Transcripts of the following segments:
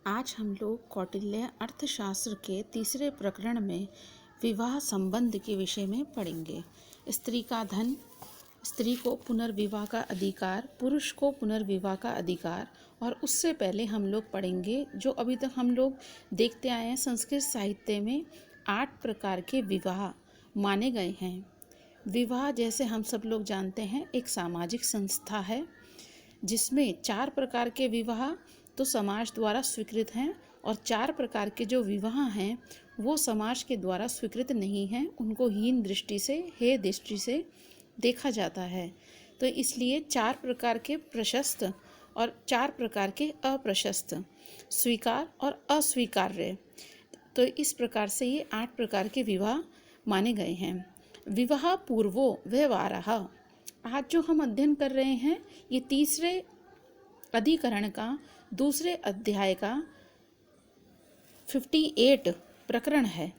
आज हम लोग कौटिल्य अर्थशास्त्र के तीसरे प्रकरण में विवाह संबंध के विषय में पढ़ेंगे। स्त्री का धन, स्त्री को पुनर्विवाह का अधिकार, पुरुष को पुनर्विवाह का अधिकार। और उससे पहले हम लोग पढ़ेंगे जो अभी तक हम लोग देखते आए हैं, संस्कृत साहित्य में 8 प्रकार के विवाह माने गए हैं। विवाह जैसे हम सब लोग जानते हैं एक सामाजिक संस्था है जिसमें 4 प्रकार के विवाह तो समाज द्वारा स्वीकृत हैं और 4 प्रकार के जो विवाह हैं वो समाज के द्वारा स्वीकृत नहीं हैं, उनको हीन दृष्टि से, हे दृष्टि से देखा जाता है। तो इसलिए 4 प्रकार के प्रशस्त और 4 प्रकार के अप्रशस्त, स्वीकार और अस्वीकार्य। तो इस प्रकार से ये 8 प्रकार के विवाह माने गए हैं। विवाह पूर्वो व्यवहारः, आज जो हम अध्ययन कर रहे हैं ये तीसरे अधिकरण का दूसरे अध्याय का 58 प्रकरण है।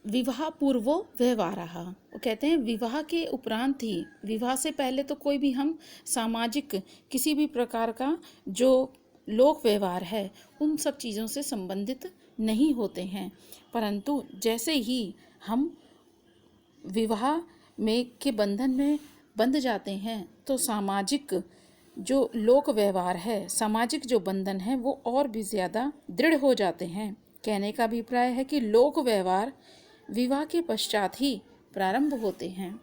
विवाह पूर्वो व्यवहारः, वो कहते हैं विवाह के उपरांत ही, विवाह से पहले तो कोई भी हम सामाजिक किसी भी प्रकार का जो लोक व्यवहार है उन सब चीज़ों से संबंधित नहीं होते हैं, परंतु जैसे ही हम विवाह में के बंधन में बंध जाते हैं तो सामाजिक जो लोक व्यवहार है, सामाजिक जो बंधन है वो और भी ज़्यादा दृढ़ हो जाते हैं। कहने का अभिप्राय है कि लोक व्यवहार विवाह के पश्चात ही प्रारंभ होते हैं।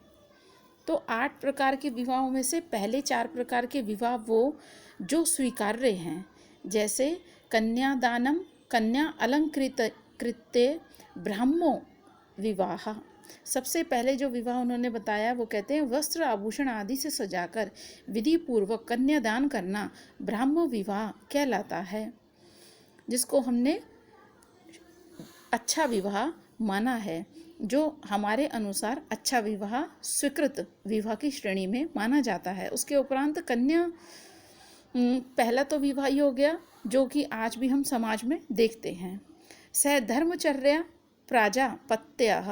तो 8 प्रकार के विवाहों में से पहले 4 प्रकार के विवाह वो जो स्वीकार्य हैं, जैसे कन्यादानम, कन्या अलंकृत कृत्य ब्राह्मो विवाह। सबसे पहले जो विवाह उन्होंने बताया वो कहते हैं वस्त्र आभूषण आदि से सजाकर विधि पूर्वक कन्यादान करना ब्राह्म विवाह कहलाता है, जिसको हमने अच्छा विवाह माना है, जो हमारे अनुसार अच्छा विवाह स्वीकृत विवाह की श्रेणी में माना जाता है। उसके उपरांत कन्या, पहला तो विवाह ही हो गया जो कि आज भी हम समाज में देखते हैं। सधर्मचर्या प्राजापत्य,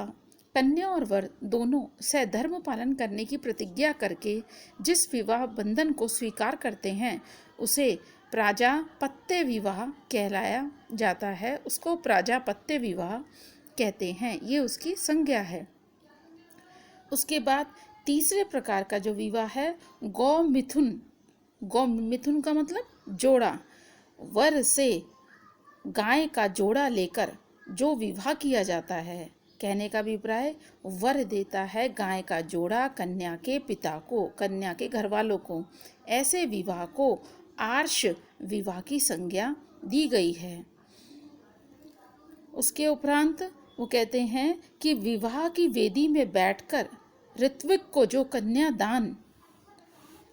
कन्या और वर दोनों सधर्म पालन करने की प्रतिज्ञा करके जिस विवाह बंधन को स्वीकार करते हैं उसे प्राजापत्य विवाह कहलाया जाता है, उसको प्राजापत्य विवाह कहते हैं, ये उसकी संज्ञा है। उसके बाद तीसरे प्रकार का जो विवाह है गौमिथुन। गौमिथुन का मतलब जोड़ा, वर से गाय का जोड़ा लेकर जो विवाह किया जाता है। कहने का अभिप्राय, वर देता है गाय का जोड़ा कन्या के पिता को, कन्या के घर वालों को। ऐसे विवाह को आर्ष विवाह की संज्ञा दी गई है। उसके उपरांत वो कहते हैं कि विवाह की वेदी में बैठकर ऋत्विक को जो कन्या दान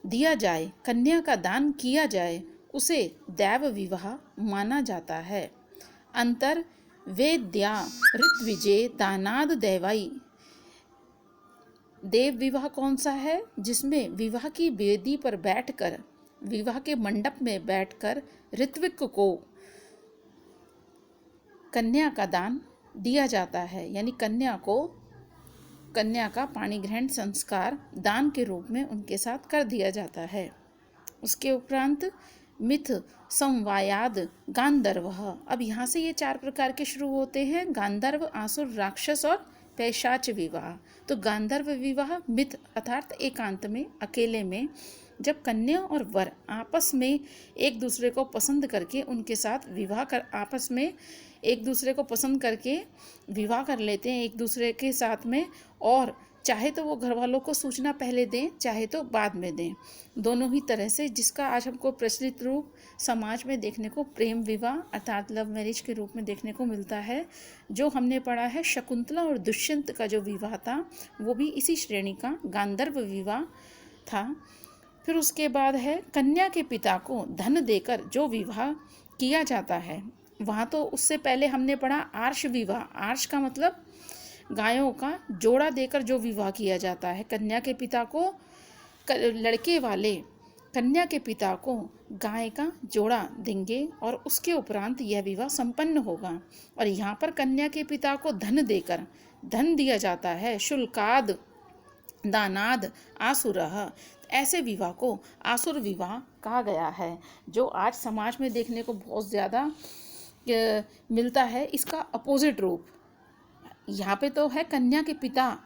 दिया जाए, कन्या का दान किया जाए, उसे दैव विवाह माना जाता है। अंतर वेद्या ऋत्विजे दानाद दैवाई। देव विवाह कौन सा है? जिसमें विवाह की वेदी पर बैठकर, विवाह के मंडप में बैठकर ऋत्विक को कन्या का दान दिया जाता है, यानी कन्या का पाणी ग्रहण संस्कार दान के रूप में उनके साथ कर दिया जाता है। उसके उपरांत मिथ संवायाद गांधर्व। अब यहाँ से ये 4 प्रकार के शुरू होते हैं, गांधर्व, आसुर, राक्षस और पैशाच विवाह। तो गांधर्व विवाह मिथ अर्थात एकांत में, अकेले में, जब कन्या और वर आपस में एक दूसरे को पसंद करके उनके साथ विवाह कर, आपस में एक दूसरे को पसंद करके विवाह कर लेते हैं एक दूसरे के साथ में, और चाहे तो वो घर वालों को सूचना पहले दें, चाहे तो बाद में दें, दोनों ही तरह से, जिसका आज हमको प्रचलित रूप समाज में देखने को प्रेम विवाह अर्थात लव मैरिज के रूप में देखने को मिलता है। जो हमने पढ़ा है शकुंतला और दुष्यंत का जो विवाह था वो भी इसी श्रेणी का गांधर्व विवाह था। फिर उसके बाद है कन्या के पिता को धन देकर जो विवाह किया जाता है। वहाँ तो उससे पहले हमने पढ़ा आर्ष विवाह। आर्ष का मतलब गायों का जोड़ा देकर जो विवाह किया जाता है। कन्या के पिता को, लड़के वाले कन्या के पिता को गाय का जोड़ा देंगे और उसके उपरांत यह विवाह संपन्न होगा। और यहाँ पर कन्या के पिता को धन देकर, धन दिया जाता है, शुल्काद दानाद आसुरः। ऐसे विवाह को आसुर विवाह कहा गया है, जो आज समाज में देखने को बहुत ज़्यादा मिलता है। इसका अपोजिट रूप यहाँ पे तो है, कन्या के पिता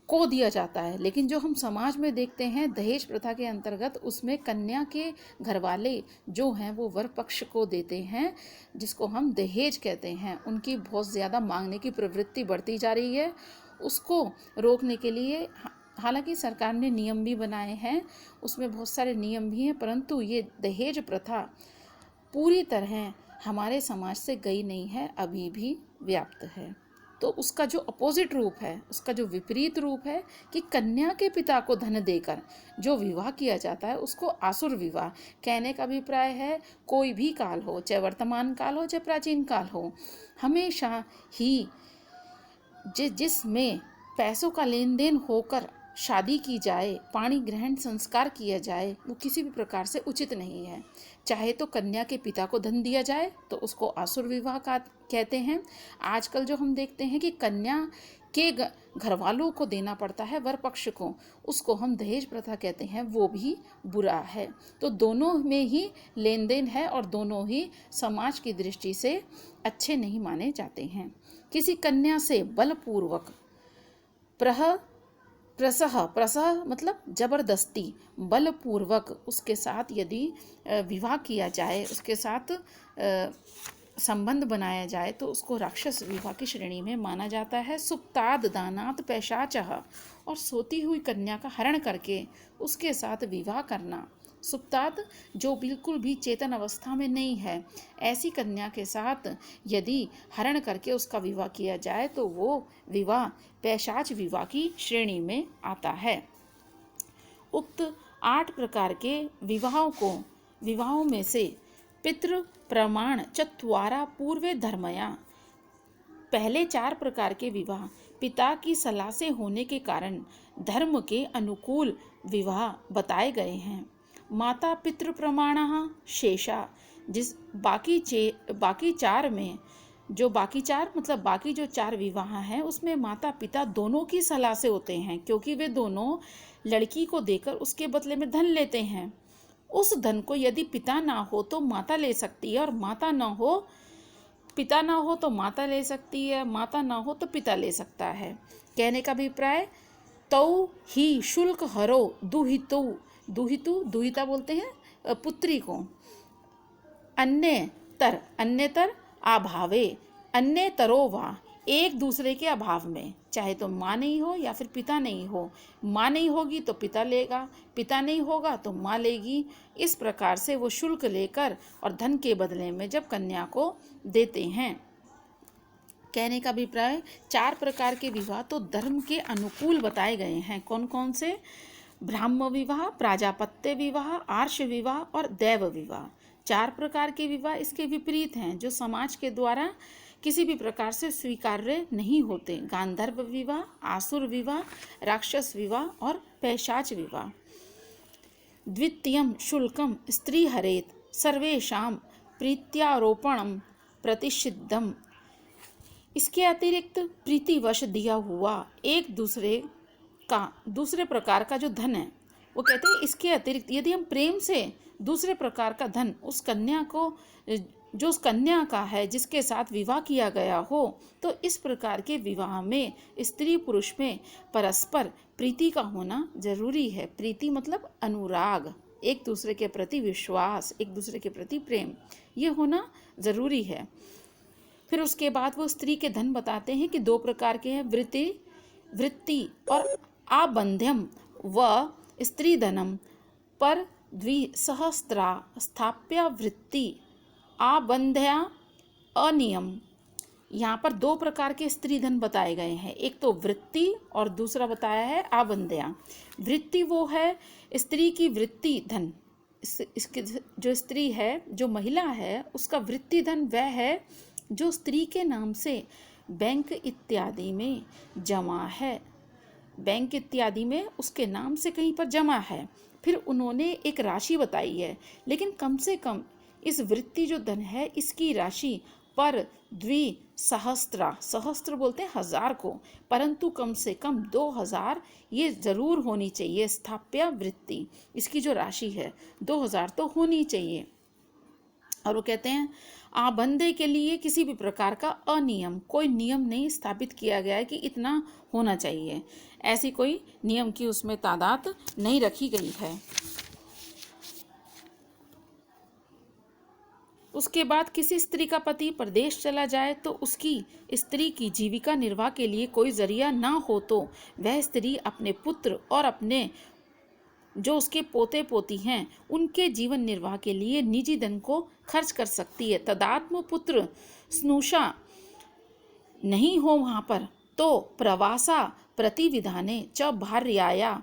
को दिया जाता है, लेकिन जो हम समाज में देखते हैं दहेज प्रथा के अंतर्गत, उसमें कन्या के घर वाले जो हैं वो वर पक्ष को देते हैं, जिसको हम दहेज कहते हैं। उनकी बहुत ज़्यादा मांगने की प्रवृत्ति बढ़ती जा रही है। उसको रोकने के लिए हालांकि सरकार ने नियम भी बनाए हैं, उसमें बहुत सारे नियम भी हैं, परंतु ये दहेज प्रथा पूरी तरह हमारे समाज से गई नहीं है, अभी भी व्याप्त है। तो उसका जो अपोजिट रूप है, उसका जो विपरीत रूप है कि कन्या के पिता को धन देकर जो विवाह किया जाता है, उसको आसुर विवाह। कहने का अभिप्राय है, कोई भी काल हो, चाहे वर्तमान काल हो चाहे प्राचीन काल हो, हमेशा ही जिसमें पैसों का लेन देन होकर शादी की जाए, पाणी ग्रहण संस्कार किया जाए, वो किसी भी प्रकार से उचित नहीं है। चाहे तो कन्या के पिता को धन दिया जाए तो उसको आसुर विवाह का कहते हैं। आजकल जो हम देखते हैं कि कन्या के घर वालों को देना पड़ता है वर पक्ष को, उसको हम दहेज प्रथा कहते हैं, वो भी बुरा है। तो दोनों में ही लेन देन है और दोनों ही समाज की दृष्टि से अच्छे नहीं माने जाते हैं। किसी कन्या से बलपूर्वक प्रसह मतलब जबरदस्ती, बलपूर्वक उसके साथ यदि विवाह किया जाए, उसके साथ संबंध बनाया जाए, तो उसको राक्षस विवाह की श्रेणी में माना जाता है। सुप्ताद दानात पैशाचः, और सोती हुई कन्या का हरण करके उसके साथ विवाह करना। सुप्ताद जो बिल्कुल भी चेतन अवस्था में नहीं है, ऐसी कन्या के साथ यदि हरण करके उसका विवाह किया जाए तो वो विवाह पैशाच विवाह की श्रेणी में आता है। उक्त 8 प्रकार के विवाहों में से पितृ प्रमाण चत्वारा पूर्वे धर्मया, पहले 4 प्रकार के विवाह पिता की सलाह से होने के कारण धर्म के अनुकूल विवाह बताए गए हैं। माता पितृ प्रमाणः शेषा, जिस बाकी 4 में जो बाकी 4 मतलब बाकी जो 4 विवाह हैं, उसमें माता पिता दोनों की सलाह से होते हैं, क्योंकि वे दोनों लड़की को देकर उसके बदले में धन लेते हैं। उस धन को यदि पिता ना हो तो माता ले सकती है, और पिता ना हो तो माता ले सकती है, माता ना हो तो पिता ले सकता है। कहने का अभिप्राय, तौ ही शुल्क हरो दुहिता बोलते हैं पुत्री को, अन्यतर अभावे, अन्यतरो वा, एक दूसरे के अभाव में, चाहे तो माँ नहीं हो या फिर पिता नहीं हो, माँ नहीं होगी तो पिता लेगा, पिता नहीं होगा तो माँ लेगी। इस प्रकार से वो शुल्क लेकर और धन के बदले में जब कन्या को देते हैं। कहने का अभिप्राय, 4 प्रकार के विवाह तो धर्म के अनुकूल बताए गए हैं। कौन कौन से? ब्राह्म विवाह, प्राजापत्य विवाह, आर्ष विवाह और दैव विवाह। 4 प्रकार के विवाह इसके विपरीत हैं, जो समाज के द्वारा किसी भी प्रकार से स्वीकार्य नहीं होते। गांधर्व विवाह, आसुर विवाह, राक्षस विवाह और पैशाच विवाह। द्वितीयं शुल्कम स्त्री हरेत सर्वेषां प्रीत्यारोपणम प्रतिषिद्धम। इसके अतिरिक्त प्रीतिवश दिया हुआ एक दूसरे प्रकार का जो धन है, वो कहते हैं इसके अतिरिक्त यदि हम प्रेम से दूसरे प्रकार का धन उस कन्या को, जो उस कन्या का है जिसके साथ विवाह किया गया हो, तो इस प्रकार के विवाह में स्त्री पुरुष में परस्पर प्रीति का होना जरूरी है। प्रीति मतलब अनुराग, एक दूसरे के प्रति विश्वास, एक दूसरे के प्रति प्रेम, ये होना जरूरी है। फिर उसके बाद वो स्त्री के धन बताते हैं कि 2 प्रकार के हैं, वृत्ति और आबंध्यम व स्त्री धनम पर द्विसहस्त्रा स्थाप्य वृत्ति आबंध्या अनियम। यहाँ पर 2 प्रकार के स्त्री धन बताए गए हैं, एक तो वृत्ति और दूसरा बताया है आबंध्या। वृत्ति वो है स्त्री की वृत्ति धन, इसके जो स्त्री है, जो महिला है, उसका वृत्ति धन वह है जो स्त्री के नाम से बैंक इत्यादि में जमा है, बैंक इत्यादि में उसके नाम से कहीं पर जमा है। फिर उन्होंने एक राशि बताई है, लेकिन कम से कम इस वृत्ति जो धन है, इसकी राशि पर द्विसहस्रा, सहस्त्र बोलते हैं 1000 को, परंतु कम से कम 2000 ये जरूर होनी चाहिए स्थाप्य वृत्ति, इसकी जो राशि है 2000 तो होनी चाहिए। और वो कहते हैं आबंधे के लिए किसी भी प्रकार का अनियम, कोई नियम नहीं स्थापित किया गया है कि इतना होना चाहिए, ऐसी कोई नियम की उसमें तादाद नहीं रखी गई है। उसके बाद किसी स्त्री का पति परदेश चला जाए तो उसकी स्त्री की जीविका निर्वाह के लिए कोई जरिया ना हो तो वह स्त्री अपने पुत्र और अपने जो उसके पोते पोती हैं उनके जीवन निर्वाह के लिए निजी धन को खर्च कर सकती है। तदात्म पुत्र स्नुषा नहीं हो वहाँ पर तो प्रवासा प्रतिविधाने च भार्याया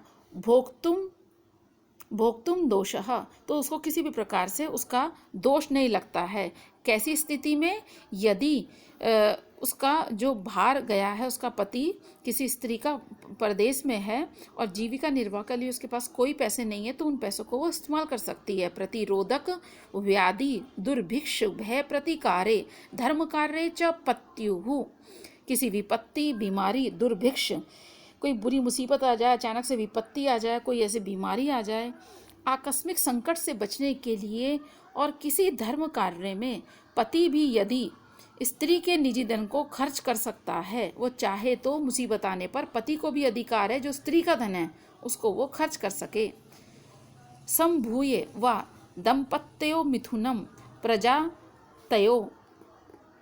भोक्तुम दोषः, तो उसको किसी भी प्रकार से उसका दोष नहीं लगता है। कैसी स्थिति में? यदि उसका जो भार गया है, उसका पति किसी स्त्री का परदेश में है और जीविका निर्वाह के लिए उसके पास कोई पैसे नहीं है, तो उन पैसों को वो इस्तेमाल कर सकती है। प्रतिरोधक व्याधि दुर्भिक्ष भय प्रतिकारे धर्म कार्य च पत्युः, किसी विपत्ति बीमारी दुर्भिक्ष, कोई बुरी मुसीबत आ जाए, अचानक से विपत्ति आ जाए, कोई ऐसी बीमारी आ जाए, आकस्मिक संकट से बचने के लिए और किसी धर्म कार्य में पति भी यदि स्त्री के निजी धन को खर्च कर सकता है, वो चाहे तो मुसीबत आने पर पति को भी अधिकार है जो स्त्री का धन है उसको वो खर्च कर सके। संभूये व दंपत्यो मिथुनम प्रजातयो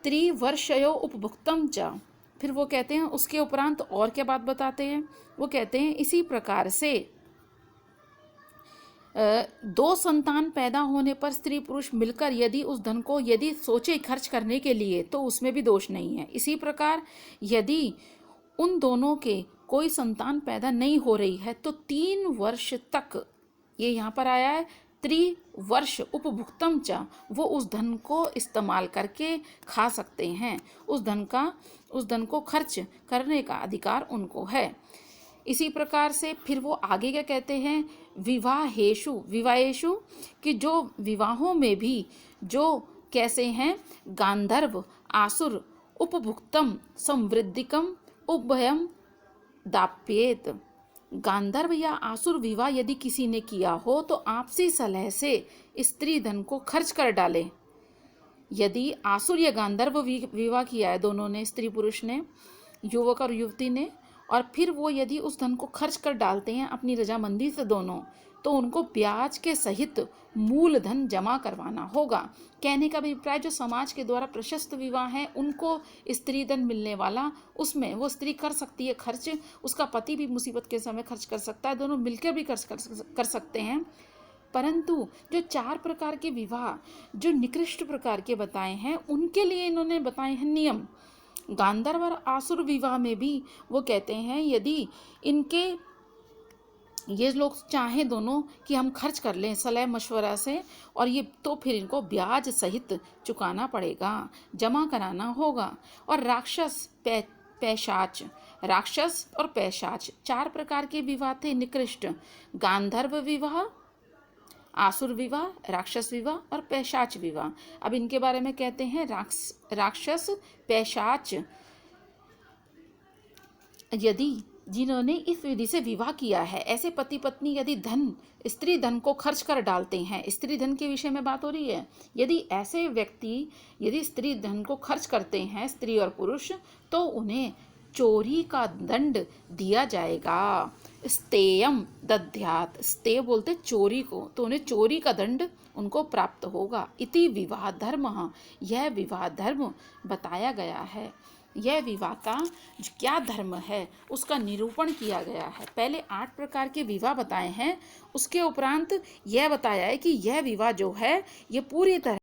त्रिवर्षयो उपभुक्तम च, फिर वो कहते हैं उसके उपरांत और क्या बात बताते हैं, वो कहते हैं इसी प्रकार से 2 संतान पैदा होने पर स्त्री पुरुष मिलकर यदि उस धन को यदि सोचे खर्च करने के लिए तो उसमें भी दोष नहीं है। इसी प्रकार यदि उन दोनों के कोई संतान पैदा नहीं हो रही है तो 3 वर्ष तक, ये यहाँ पर आया है त्रिवर्ष उपभुक्तम च, वो उस धन को इस्तेमाल करके खा सकते हैं, उस धन को खर्च करने का अधिकार उनको है। इसी प्रकार से फिर वो आगे क्या कहते हैं, विवाहेशु कि जो विवाहों में भी जो कैसे हैं, गांधर्व आसुर उपभुक्तम संवृद्धिकम उभयम दाप्येत, गांधर्व या आसुर विवाह यदि किसी ने किया हो तो आपसी सलाह से स्त्री धन को खर्च कर डाले। यदि आसुर या गांधर्व विवाह किया है दोनों ने, स्त्री पुरुष ने, युवक और युवती ने, और फिर वो यदि उस धन को खर्च कर डालते हैं अपनी रजामंदी से दोनों, तो उनको ब्याज के सहित मूल धन जमा करवाना होगा। कहने का अभिप्राय जो समाज के द्वारा प्रशस्त विवाह है उनको स्त्री धन मिलने वाला, उसमें वो स्त्री कर सकती है खर्च, उसका पति भी मुसीबत के समय खर्च कर सकता है, दोनों मिलकर भी खर्च कर सकते हैं। परंतु जो 4 प्रकार के विवाह जो निकृष्ट प्रकार के बताए हैं उनके लिए इन्होंने बताए हैं नियम। गांधर्व और आसुर विवाह में भी वो कहते हैं यदि इनके ये लोग चाहें दोनों कि हम खर्च कर लें सलाह मशवरा से, और ये तो फिर इनको ब्याज सहित चुकाना पड़ेगा, जमा कराना होगा। और राक्षस और पैशाच 4 प्रकार के विवाह थे निकृष्ट, गांधर्व विवाह, आसुर विवाह, राक्षस विवाह और पैशाच विवाह। अब इनके बारे में कहते हैं राक्षस पैशाच यदि जिन्होंने इस विधि से विवाह किया है, ऐसे पति पत्नी यदि स्त्री धन को खर्च कर डालते हैं, स्त्री धन के विषय में बात हो रही है, यदि ऐसे व्यक्ति यदि स्त्री धन को खर्च करते हैं स्त्री और पुरुष, तो उन्हें चोरी का दंड दिया जाएगा। स्तेयम दद्यात्, स्तेय बोलते चोरी को, तो उन्हें चोरी का दंड उनको प्राप्त होगा। इति विवाह धर्म, यह विवाह धर्म बताया गया है। यह विवाह का क्या धर्म है उसका निरूपण किया गया है। पहले 8 प्रकार के विवाह बताए हैं, उसके उपरांत यह बताया है कि यह विवाह जो है ये पूरी तरह